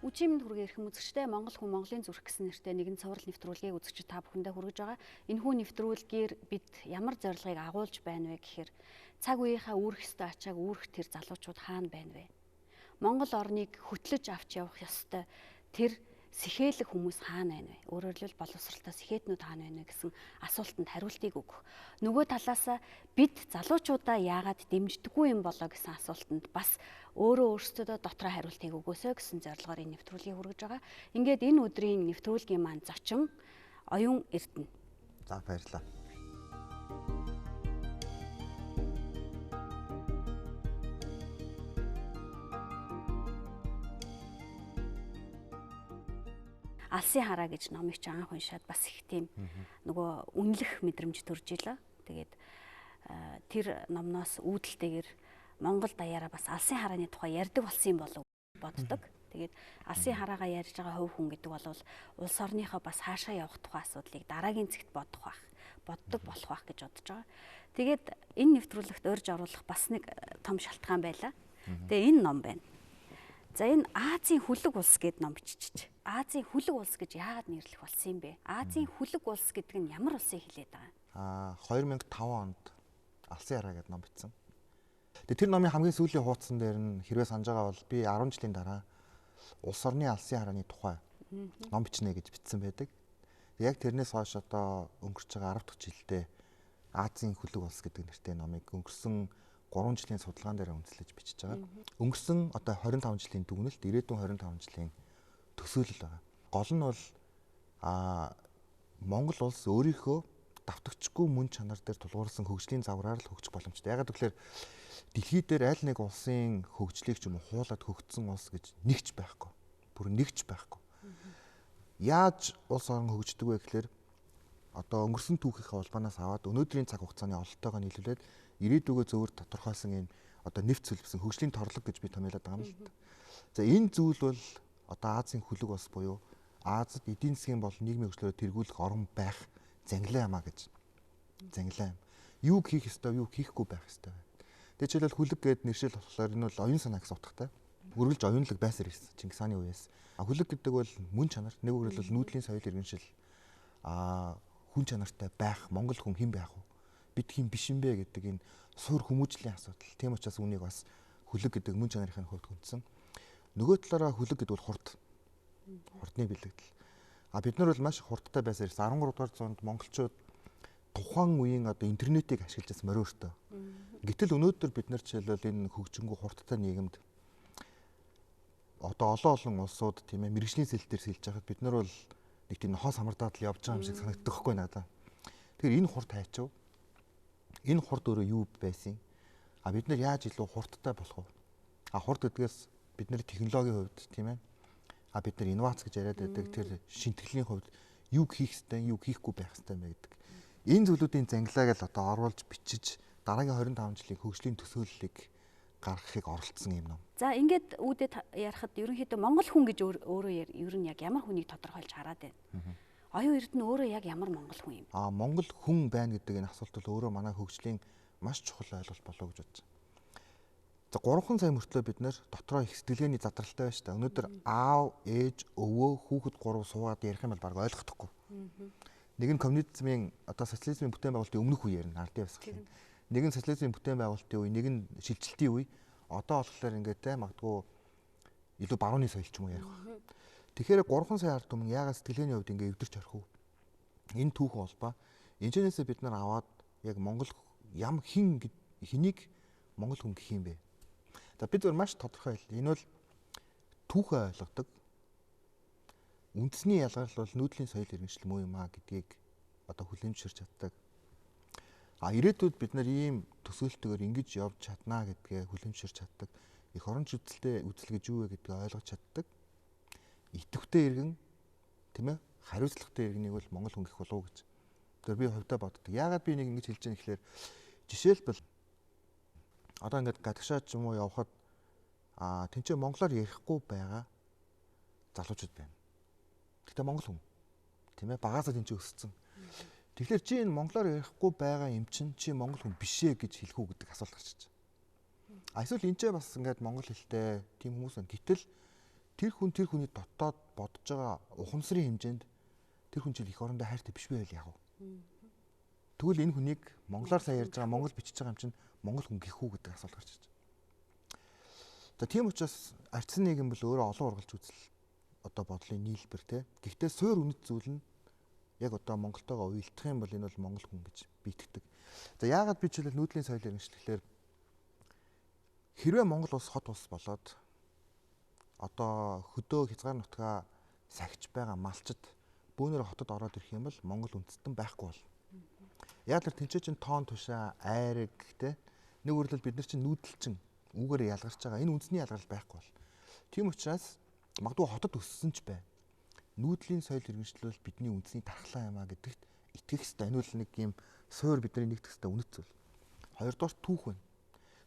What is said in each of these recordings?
Үчимд хүргээ ирэх үзэгчтэй Монгол хүн Монголын зүрх гэсэн нэртэй нэгэн цуврал нэвтрүүлгийг үзэгчид та бүхэндээ хүргэж байгаа. Энэхүү нэвтрүүлгээр бид ямар зорилгыг агуулж байна вэ гэхээр цаг үеийнхаа үүрэх ёстой ачааг үүрэх тэр залуучууд хаана байна вэ? Монгол орныг хөтлөж авч явах ёстой тэр сэхээлэг хүмүүс хаана байна вэ? Өөрөөр хэлбэл боловсралтай сэхэтнүүд хаана байна вэ гэсэн асуултанд хариултыг өгөх. Нөгөө талаасаа бид залуучуудаа яагаад дэмждэггүй юм болоо гэсэн асуултанд бас өөрөөсөө дотроо хариултыг өгөөсэй гэсэн зорилгоор энэ нэвтрүүлгийг хүргэж байгаа. Ингээд энэ өдрийн нэвтрүүлгийн маань зочин Оюун Эрдэнэ. За баярлалаа. Алсын хараа гэж номыг ч анх уншаад бас их тийм нөгөө үнэлэх мэдрэмж төрж илаа. Тэгээд тэр номноос үүдэлтэйгээр Монгол даяараа бас алсын харааны тухай ярьдаг болсон юм болов боддог. Тэгээд алсын хараагаа ярьж байгаа хувь хүн гэдэг бол улс орныхоо бас хаашаа явах тухай асуудлыг дараагийн зэгт боддог болох байх гэж бодож байгаа. Тэгээд энэ нэвтрүүлэгт урьж оруулах бас нэг том шалтгаан байлаа. Тэгээ энэ ном байна. За энэ Азийн хөлөг улс гэдэг ном бичиж. Азийн хөлөг улс гэж яагаад нэрлэх болсон юм бэ? Азийн хөлөг улс гэдэг нь ямар улсыг хэлээд байгаа? 2005 онд Алсын хараа гэдэг ном бичсэн. Тэгээ тэр номын хамгийн сүүлийн хуудсан дээр нь хэрвээ санаж байгаа бол би 10 жилийн дараа улс орны алсын харааны тухай ном бичнэ гэж бичсэн байдаг. Яг тэрнээс хойш одоо өнгөрч байгаа 10 дахь жилдээ Азийн хөлөг улс гэдэг нэртэй номыг өнгөрсөн 3 жилийн судалгаан дээр үндэслэж бичиж байгаа. Өнгөрсөн одоо 25 жилийн дүгнэлт, ирээдүйн 25 жилийн төсөөлөл байгаа. Гол нь бол Монгол улс өөрийнхөө давтагчгүй мөн чанар дээр тулгуурсан хөгжлийн завраар л хөгжих боломжтой. Ягаад гэвэл дэлхий дээр аль нэг улсын хөгжлийг ч юм уу хуулаад хөгжсөн улс гэж нэгч байхгүй. Бүр нэгч байхгүй. Яаж улс орн хөгждөг вэ гэхээр одоо өнгөрсөн түүхийнхээ улбанаас аваад өнөөдрийн цаг хугацааны ололтойгоо нийлүүлээд ирээдүгөө зөвөр тодорхойлсон энэ одоо нэвт цөлбсөн хөгжлийн торлог гэж би томьёолоод байгаа юм л та. За энэ зүйл бол одоо Азийн хөлөг улс буюу Азад эдийн засгийн бол нийгмийн хөгжлөөр тэргүүлэх орон байх зангилаа юмаа гэж. Зангилаа юм. Юуг хийх ёстой, юуг хийхгүй байх ёстой. Тэгээ жишээлбэл хөлөг гэдэг нэршил болохоор энэ бол оюун санаа гэсэн утгатай. Үргэлж оюунлаг байсаар ирсэн Чингис хааны үеэс. Хөлөг гэдэг бол мөн чанар, нэг үгээр бол нүүдлийн соёл иргэншил хүн чанартай байх, монгол хүн хэн байх вэ? Бид хэн биш юм бэ гэдэг энэ суур хүмүүжлийн асуудал. Тийм учраас үнийг бас хөлөг гэдэг мөн чанарын хувьд хүндсэн. Нөгөө талаараа хөлөг гэдэг бол хурд. Хурдны бэлэгдэл. Бид нар бол маш хурдтай байсаар ирсэн. 13 дугаар зуунд монголчууд тухайн үеийн одоо интернетийг ашиглаж байсан мориортой. Гэтэл өнөөдөр бид нар жишээлбэл энэ хөгжингүү хурдтай нийгэмд одоо олон улсууд тийм ээ мэрэгжлийн сэл дээр сэлж байхад бид нар бол нэг тийм хоос хамардаад л явж байгаа юм шиг санагддаг хгүй надаа. Тэгэхээр энэ хурд хайчав. Энэ хурд өөрөө юу байсан? Бид нар яаж илүү хурдтай болох вэ? Хурд гэдгээс бидний технологийн хувьд тийм ээ. Бид нар инновац гэж яриад байдаг тэр шинтгэлийн хувьд юу хийх ёстой, юу хийхгүй байх ёстой юм бэ гэдэг. Энэ зүйлүүдийн зангилааг л одоо оруулж бичиж дараагийн 25 жилийн хөгжлийн төсөөллийг гаргахыг оролцсон юм ном. За ингээд үүдээ ярихад ерөнхийдөө монгол хүн гэж өөрөө ер нь яг ямар хүнийг тодорхойлж хараад байна. Оюун Эрдэнэ өөрөө яг ямар монгол хүн юм? Монгол хүн байна гэдэг энэ асуулт бол өөрөө манай хөгжлийн маш чухал ойлголт болов гэж бодож байна. За 3 сая мөртлөө бид нэр дотроо их сэтгэлгээний задралтай байна шүү дээ. Өнөөдөр аав, ээж, өвөө, хүүхэд 3 суугаад ярих юм бол баг ойлгохдохгүй. Нэг нь коммунизмын одоо социализмын бүтээн байгуулалтын өмнөх үе ярина, ардын бясалгал. Нэг нь социализмын бүтээн байгуулалтын үе, нэг нь шилжилтийн үе. Одоо болохоор ингээд магадгүй илүү барууны соёл ч юм уу ярих байна. Тэгэхээр 3 сая ард түмэн яагаад сэтгэлгээний хувьд ингээд өвдөрч орох вэ? Энэ түүхэн холбоо. Энэчнээсээ бид нар аваад яг Монгол хэнийг монгол хүн гэх юм бэ? За бид зөв маш тодорхой хэл. Энэ бол түүхээ ойлгодог. Үндэсний ялгарл бол нүүдлийн соёл иргэншил муу юм а гэдгийг одоо хүлээмжширч чаддаг. Ирээдүйд бид нар ийм төсөөлтөөр ингэж явж чаднаа гэдгээ хүлээмжширч чаддаг. Эх орон үзэлтэй үзэл гэж юу вэ гэдгийг ойлгож чаддаг. Идэвхтэй иргэн тийм ээ хариуцлагатай иргэнийг бол монгол хүн гэх болов уу гэж. Тэр би хувьдаа боддог. Яагаад би нэг ингэж хэлж байгаа гэхээр жишээлбэл одоо ингээд гадагшаа ч юм уу явхад тэнцээ монголоор ярихгүй байгаа залуучууд байна. Гэтэ монгол хүн тийм ээ багаасаа тэнцээ өссөн. Тэгэхээр чи энэ монголоор ярихгүй байгаа юм чинь чи монгол хүн биш ээ гэж хэлэх үү гэдэг асуулт гарч ирж байна. Эсвэл энэ ч бас ингээд монгол хэлтэй тийм хүмүүс байна. Гэтэл тэр хүний дотоод бодож байгаа ухамсарын хэмжээнд тэр хүн жил их орондоо хайртай биш байл яав. Тэгвэл энэ хүнийг монголоор сайн ярьж байгаа, монгол бичиж байгаа юм чинь монгол хүн гэх үү гэдэг асуулт гарч ирж байна. За тийм учраас ардсан нийгэм бол өөрөө олон ургалж үзэл одоо бодлын нийлбэр те. Гэхдээ суур үнэт зүйл нь яг одоо Монголтойгоо уялдах юм бол энэ бол монгол хүн гэж би итгэдэг. За яагаад би жишээлбэл нүүдлийн соёлын иргэншлэхээр хэрвээ Монгол улс хот улс болоод одоо хөдөө хязгаар нутгаа сахиж байгаа малчид бөөнөр хотод ороод ирэх юм бол Монгол үндэстэн байхгүй бол. Яг л тэнцээ чин тоон тушаа айраг те нэг үрлэл бид нар чин нүүдэлчин үүгээр ялгарч байгаа. Энэ үндэсний ялгарл байхгүй бол. Тийм учраас магадгүй хотод өссөн ч бай. Нүүдлийн соёл иргэншлэл бидний үндэсний дархлаа юм а гэдэгт итгэх хэрэгтэй. Энэ бол нэг юм суур бидний нэгдэх хэрэгтэй үнэт зүйл. Хоёрдугаар түүх байна.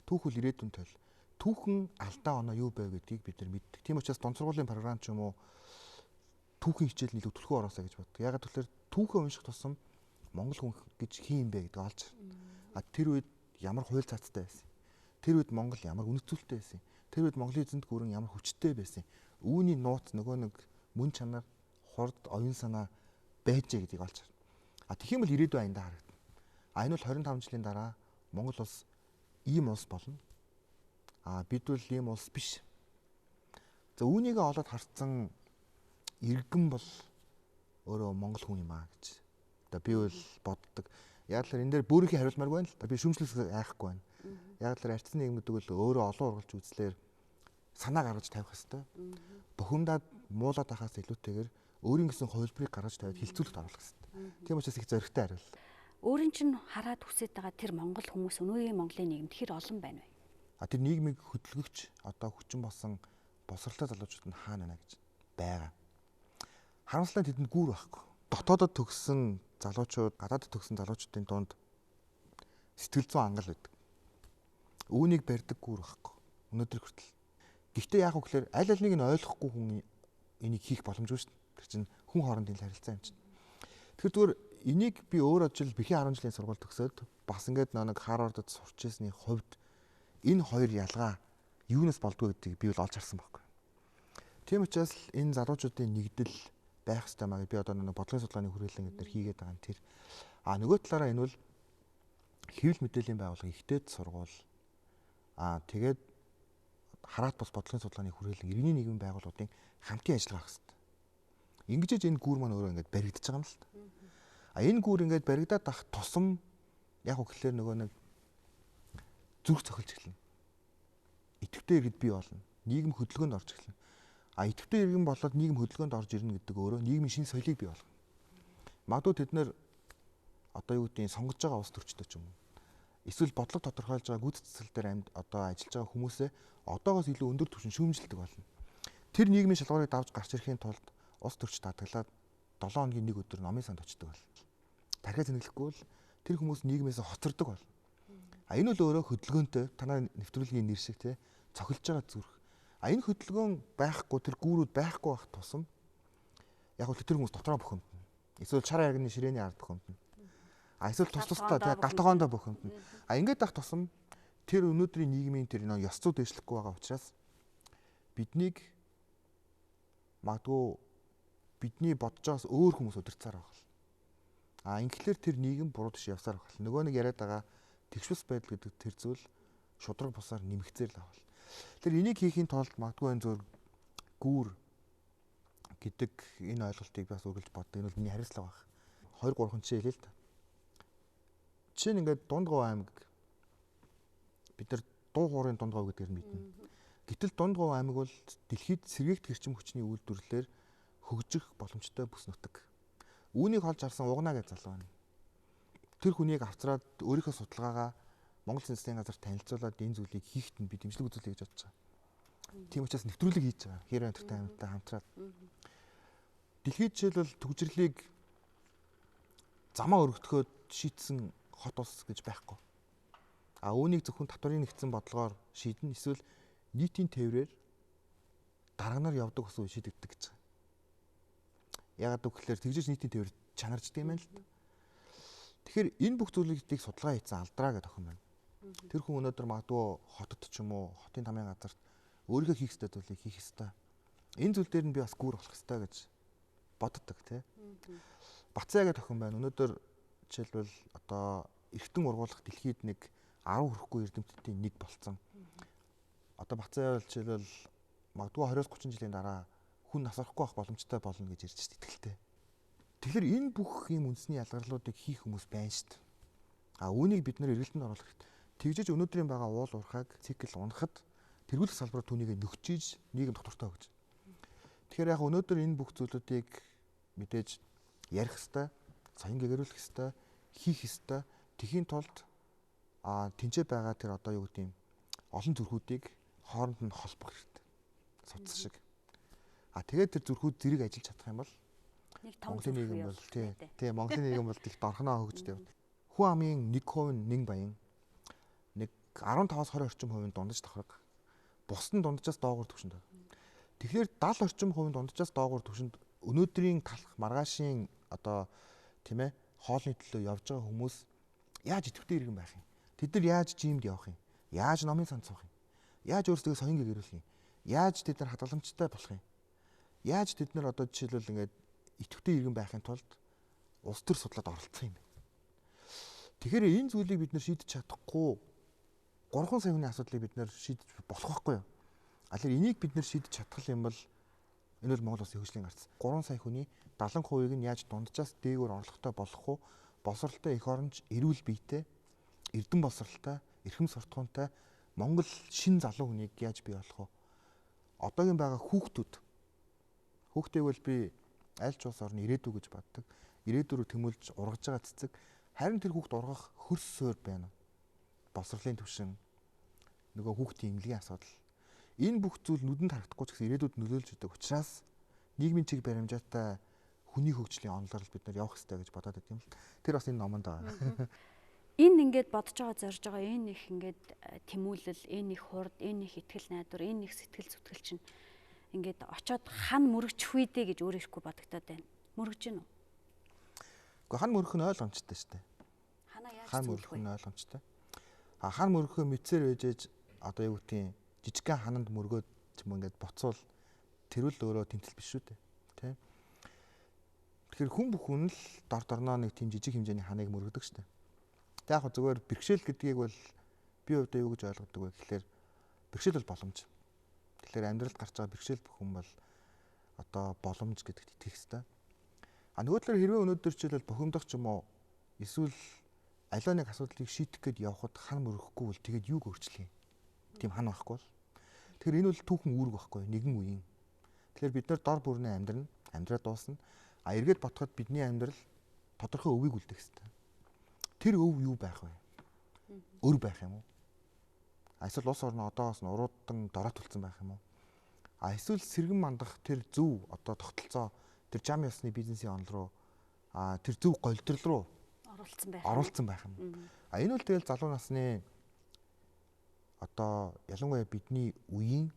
Түүх бол ирээдүйн тойл. Түүхэн алдаа оноо юу байв гэдгийг бид нар мэддэг. Тийм учраас дунд сургуулийн програм ч юм уу түүхийн хичээл нийлүү түлхүү ороосаа гэж боддог. Ягаад гэвэл түүхээ унших тусам монгол хүн гэж хин юм бэ гэдэг олж. Тэр үед ямар хууль цаацтай байсан. Тэр үед Монгол ямар үнэт зүйлтэй байсан. Тэр үед Монголын эзэнт гүрэн ямар хүчтэй байсан. Үүний нууц нөгөө нэг мөн чанар, хурд, оюун санаа байжээ гэдгийг олж харна. Тэгэх юм бол ирээдүйн аяндаа харагдана. Энэ бол 25 жилийн дараа Монгол улс ийм улс болно. Бид бол ийм улс биш. За үүнийгээ олоод харцсан иргэн бол өөрөө монгол хүн юм аа гэж. Одоо би бол боддог. Яг л энэ дээр бүрийнхээ хариулмааргүй байна л да. Би шүмжлэх айхгүй байна. Яг л ардсан нийгмүүд бол өөрөө олон ургалж үзлээр санаа гаргаж тавих хэвээр. Бухимдаад муулаад байхаас илүүтэйгээр өөрийн гэсэн хувилбарыг гаргаж тавиад хилцүүлэлт оруулах хэвээр. Тийм учраас их зоригтой хариул. Өөрийн чинь хараад хүсэж байгаа тэр монгол хүмүүс өнөөгийн Монголын нийгэмд хэр олон байна вэ? Тэр нийгмийг хөдөлгөгч одоо хүчин болсон босралтай залуучууд нь хаана байна гэж байгаа. Харамслалтай тэдэнд гүүр байхгүй. Дотоодод төгссөн залуучууд, гадаадд төгссөн залуучуудын дунд сэтгэл зүйн ангал байдаг. Үүнийг барьдаг гүүр байхгүй. Өнөөдөр хүртэл. Гэхдээ яг үгээр аль алийг нь ойлгохгүй хүн энийг хийх боломжгүй шүү дээ. Тэр чинь хүн хоорондын харилцаа юм чинь. Тэгэхээр зүгээр энийг би өөрөө жишээл бэхийн 10 жилийн сургууль төгсөөд бас ингээд нэг Харвардд сурч ирсний хувьд энэ хоёр ялгаа юунаас болдгоо гэдгийг би бол олж харсан байхгүй. Тийм учраас энэ залуучуудын нэгдэл байх ёстой маа би одоо нэг бодлогын судалгааны хүрээлэн гэдэр хийгээд байгаа юм тэр. Нөгөө талаараа энэ бол хэвлэл мэдээллийн байгууллага ихтэйд сургууль. Тэгээд хараат бус бодлогын судалгааны хүрээлэн иргэний нийгмийн байгууллагуудын хамтын ажиллагаа хийх хэрэгтэй. Ингэж энэ гүүр маань өөрөө ингээд баригдаж байгаа юм л та. Энэ гүүр ингээд баригдаад ах тусам яг үгээр нөгөө нэг зүрх цохилж эхэлнэ. Идэвхтэй иргэд бий болно. Нийгэм хөдөлгөөнд орж эхэлнэ. Идэвхтэй иргэн болоод нийгэм хөдөлгөөнд орж ирнэ гэдэг өөрөө нийгмийн шинэ соёлыг бий болгоно. Магадгүй тэд нэр одоо юу гэдгийг сонгож байгаа улс төрчтэй ч юм уу. Эсвэл бодлого тодорхойлж байгаа гүйцэтгэл цэцэл дээр одоо ажиллаж байгаа хүмүүсээ одоогоос илүү өндөр түвшин шүүмжилдэг болно. Тэр нийгмийн шалгуурыг давж гарч ирэхийн тулд улс төрч татгалаад 7 хоногийн нэг өдөр номын санд очдог бол. Дахиад зэнэглэхгүй бол тэр хүмүүс нийгмээс хоцордог бол. Энэ бол өөрөө хөдөлгөөнтэй танай нэвтрүүлгийн нэр шиг те цохилж байгаа зүрх. Энэ хөдөлгөөн байхгүй тэр гүүрүүд байхгүй байх тусам яг л тэр хүмүүс дотроо бухимдна. Эсвэл шар арганы ширээний ард бухимдна. Эсвэл тус-тусдаа те галтгоондоо бухимдна. Ингээд байх тусам тэр өнөөдрийн нийгмийн тэр нөө ёс зүй дэвшлэхгүй байгаа учраас биднийг магадгүй бидний бодож байгаас өөр хүмүүс удирцаар байгаа. Ингээхээр тэр нийгэм буруу тийш явсаар байгаа. Нөгөө нэг яриад байгаа тэгшвэс байдал гэдэг тэр зүйл шудраг бусаар нэмэгцээр л авал. Тэр энийг хийхийн тулд магадгүй энэ зөв гүүр гэдэг энэ ойлголтыг бас үргэлж боддог. Энэ бол миний хариуцлага баг. 2 3 жишээ хэлээ л та. Жишээ нь ингээд Дундгов аймаг бид нар дуу хуурын Дундгов гэдгээр мэднэ. Гэтэл Дундгов аймаг бол дэлхийд сэргээгт гэрчим хүчний үйлдвэрлэлээр хөгжих боломжтой бүс нутаг. Үүнийг холж харсан Угнаа гэж залуу байна. Тэр хүнийг авцраад өөрийнхөө судалгаагаа Монгол Улсын засгийн газар танилцуулаад энэ зүйлийг хийхэд нь би дэмжлэг үзүүлэе гэж бодож байгаа. Тийм учраас нэвтрүүлэг хийж байгаа. Хэрэг өнтертэй амьттай хамтраад. Дэлхийд жишээлбэл төгжрлийг замаа өргөтгөхөд шийдсэн хот улс гэж байхгүй. Үүнийг зөвхөн татварын нэгдсэн бодлогоор шийдэн эсвэл нийтийн тээврээр дарга нар явдаг ус шийдэгддэг гэж байгаа. Ягаад гэвэл тэгжиж нийтийн тээвэр чанарждаг юм байна л да. Тэгэхээр энэ бүх зүйлүүдийг судалгаа хийсэн алдраа гэдэг охин байна. Тэр хүн өнөөдөр магадгүй хотод ч юм уу хотын тамийн газарт өөрийнхөө хийх ёстой зүйлийг хийх ёстой. Энэ зүйл дээр нь би бас гүр болох ёстой гэж боддог тий. Бацаа гэх охин байна. Өнөөдөр жишээлбэл одоо эргэтэн ургуулах дэлхийд нэг 10 хүрэхгүй эрдэмтдийн нэг болцсон. Одоо Бацаа бол жишээлбэл магадгүй 20-30 жилийн дараа хүн насрахгүй байх боломжтой болно гэж ярьж байна итгэлтэй. Тэгэхээр энэ бүх юм үндэсний ялгарлуудыг хийх хүмүүс байна шүү дээ. Үүнийг бид нэр эргэлтэнд оруулах хэрэгтэй. Тэгжиж өнөөдрийн байгаа уул уурхайг цикл унахад тэргүүлэх салбараар түүнийг нөхчиж нийгэм доктортой өгч. Тэгэхээр яг өнөөдөр энэ бүх зүйлүүдийг мэдээж ярих хэрэгтэй, соён гэгэрүүлэх хэрэгтэй, хийх хэрэгтэй. Тэхийн тулд тэнцээ байгаа тэр одоо юу гэдэг юм олон зүрхүүдийг хооронд нь холбох хэрэгтэй. Судас шиг. Тэгээд тэр зүрхүүд зэрэг ажиллаж чадах юм бол нэг том Монголын нийгэм бол тий Монголын нийгэм бол их дорхноо хөгждөг. Хүн амын 1% нэг баян нэг 15-аас 20 орчим хувийн дундаж давхарга. Бусад нь дунджаас доогуур түвшинд. Тэгэхээр 70 орчим хувийн дунджаас доогуур түвшинд өнөөдрийн талах маргаашийн одоо тийм ээ хоолны төлөө явж байгаа хүмүүс яаж идэвхтэй иргэн байх юм? Тэд нар яаж жимд явах юм? Яаж номын санд суух юм? Яаж өөрсдөө соён гэгэрүүлэх юм? Яаж тэд нар хадгаламжтай болох юм? Яаж тэд нар одоо жишээлбэл ингээд идэвхтэй иргэн байхын тулд улс төр судлаад оролцох юм бэ? Тэгэхээр энэ зүйлийг бид нар шийдэж чадахгүй 3 сая хүний асуудлыг бид нар шийдэж болох байхгүй юу? Тэгэхээр энийг бид нар шийдэж чадах юм бол энэ бол Монгол улсын хөгжлийн гарц. 3 сая хүний 70%-ийг нь яаж дунджаас дээгүүр орлоготой болгох уу? Боловсралтай эх оронч, эрүүл биетэй, эрдэм боловсралтай, эрхэм суртахуунтай Монгол шин залуу хүнийг яаж бий болох вэ? Одоогийн байгаа хүүхдүүд бол би аль ч улс орны ирээдүй гэж боддог. Ирээдүрөө тэмүүлж ургаж байгаа цэцэг. Харин тэр хүүхд ургах хөрс суур байна. Боловсролын түвшин, нөгөө хүүхдийн эмнэлгийн асуудал. Энэ бүх зүйл нүдэнд харагдахгүй ч гэсэн ирээдүйд нөлөөлж идэг учраас нийгмийн чиг баримжаатай хүний хөгжлийн онолрол бид нар явах хэрэгтэй гэж бодоод байт юм л. Тэр бас энэ номонд байгаа. Энэ ингээд бодож байгаа зорж байгаа энэ их ингээд тэмүүлэл, энэ их хурд, энэ их итгэл найдвар, энэ их сэтгэл зүтгэл чинь ингээд очоод хан мөрөгчих үедээ гэж өөрөө ирэхгүй бодогдоод байна. Мөрөгж гин үү? Гэхдээ хан мөрөх нь ойлгомжтой шүү дээ. Ханаа яаж хан мөрөх нь ойлгомжтой. Хан мөрөхөө мэдсээр байжээж одоо юу гэдгийг жижигхэн хананд мөргөөд ч юм ингээд боцвол тэрүүл өөрөө тэмцэл биш шүү дээ. Тэ. Тэгэхээр хүн бүхэн л дорноо нэг тийм жижиг хэмжээний ханыг мөргөдөг шүү дээ. Тэг яг зүгээр бэрхшээл гэдгийг бол би хувьдаа юу гэж ойлгодог вэ гэхээр бэрхшээл бол боломж. Тэгэхээр амьдралд гарч байгаа бэрхшээл бүх хүн бол одоо боломж гэдэгт итгэх хэрэгтэй. Нөгөө талаар хэрвээ өнөөдөр жишээлбэл бухимдах ч юм уу эсвэл аливаа нэг асуудлыг шийдэх гээд явхад хан мөрөхгүй бол тэгээд юуг өөрчлөе? Тийм хан байхгүй бол. Тэгэхээр энэ бол түүхэн үүрэг байхгүй нэгэн үеийн. Тэгэхээр бид нар дор бүрнээ амьдраа дуусна. Эргээд ботход бидний амьдрал тодорхой өвийг үлдэх хэрэгтэй. Тэр өв юу байх вэ? Өр байх юм уу? Эсвэл улс орно одоос нь уруудан дорой төлцөн байх юм уу? Эсвэл сэргэн мандах тэр зөв одоо тогтолцоо тэр зам ёсны бизнесийн онол руу тэр зөв голдрол руу оруулсан байх юм. Энэ бол тэгэл залуу насны одоо ялангуяа бидний үеийн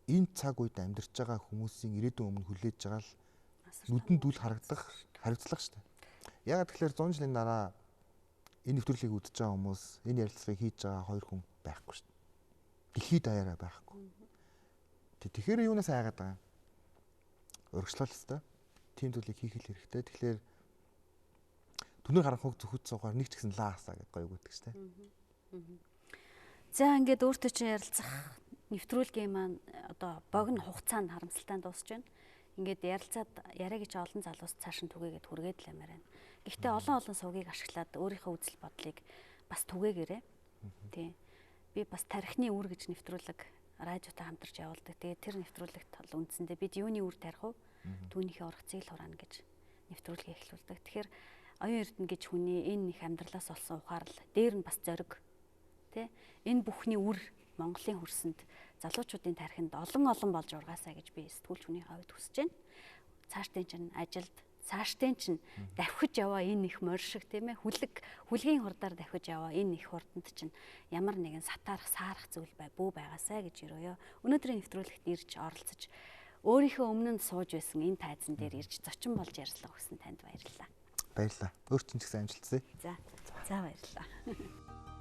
энэ цаг үед амьдарч байгаа хүмүүсийн ирээдүйн өмнө хүлээж байгаа л нүдэнд үл харагдах хариуцлага шүү дээ. Ягаад тэгэхээр 100 жилийн дараа энэ нэвтрүүлгийг үзэж байгаа хүмүүс энэ ярилцлагыг хийж байгаа 2 хүн байхгүй шүү дээ. Дэлхийд даяараа байхгүй. Тэгэхээр юунаас айгаад байгаа юм? Урагшлал хэвээр тийм зүйлийг хийх хэрэгтэй. Тэгэхээр түнэр харанх хөг зөвхөд суугаар нэг ч гэсэн лаасаа гэдэг гоё үг гэдэг шүү дээ. За ингээд өөртөө чинь ярилцах нэвтрүүлгийн маань одоо богино хугацаанд харамсалтай дуусч байна. Ингээд ярилцаад яриа гэж олон залуус цааш нь түгээгээд хүргээд л ямаар байна. Гэхдээ олон сувгийг ашиглаад өөрийнхөө үзэл бодлыг бас түгээгээрэй. Тий. Би бас тархины үр гэж нэвтрүүлэг радиотой хамтарч явуулдаг. Тэгээд тэр нэвтрүүлэгт тол үндсэндээ бид юуны үр тарих вэ? Түүнийхээ ургацыг л хураана гэж нэвтрүүлгээ эхлүүлдэг. Тэгэхээр оюун эрдэнэ гэж хүний энэ их амьдралаас олсон ухаарл дээр нь бас зориг. Тэ? Энэ бүхний үр Монголын хөрсөнд залуучуудын тархинд олон болж ургаасаа гэж би сэтгүүлч хүний хавьд хүсэж байна. Цаашдын чинь ажилд, цаашдын чинь давхиж яваа энэ их морь шиг тийм ээ хүлгийн хурдаар давхиж яваа энэ их хурданд чинь ямар нэгэн саарах зүйл бүү байгаасаа гэж өрөөё. Өнөөдрийн нэвтрүүлэгт ирж оролцож өөрийнхөө өмнө нь сууж байсан энэ тайзан дээр ирж зочин болж ярьцлага өгсөн танд баярлалаа. Баярлалаа. Өөр чинь ч гэсэн амжилтсаа. За баярлалаа.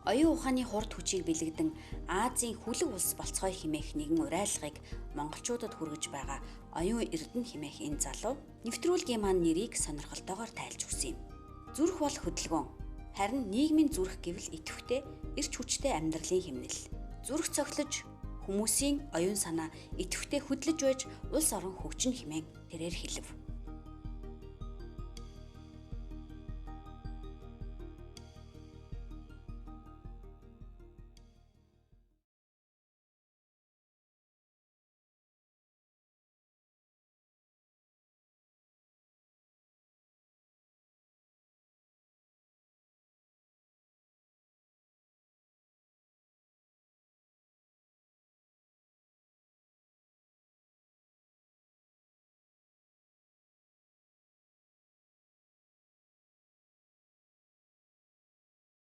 Оюун ухааны хурд хүчийг бэлэгдэн Азийн хүлэг улс болцгоё хэмээх нэгэн уриалгыг монголчуудад хүргэж байгаа оюун эрдэнэ хэмээх энэ залуу нэвтрүүлгийн маань нэрийг сонирхолтойгоор тайлж өгсөн юм. Зүрх бол хөдөлгөөн. Харин нийгмийн зүрх гэвэл идэвхтэй, эрч хүчтэй амьдралын хэмнэл. Зүрх цоглож хүмүүсийн оюун санаа идэвхтэй хөдлөж байж улс орон хөгжинэ хэмээн тэрээр хэлв.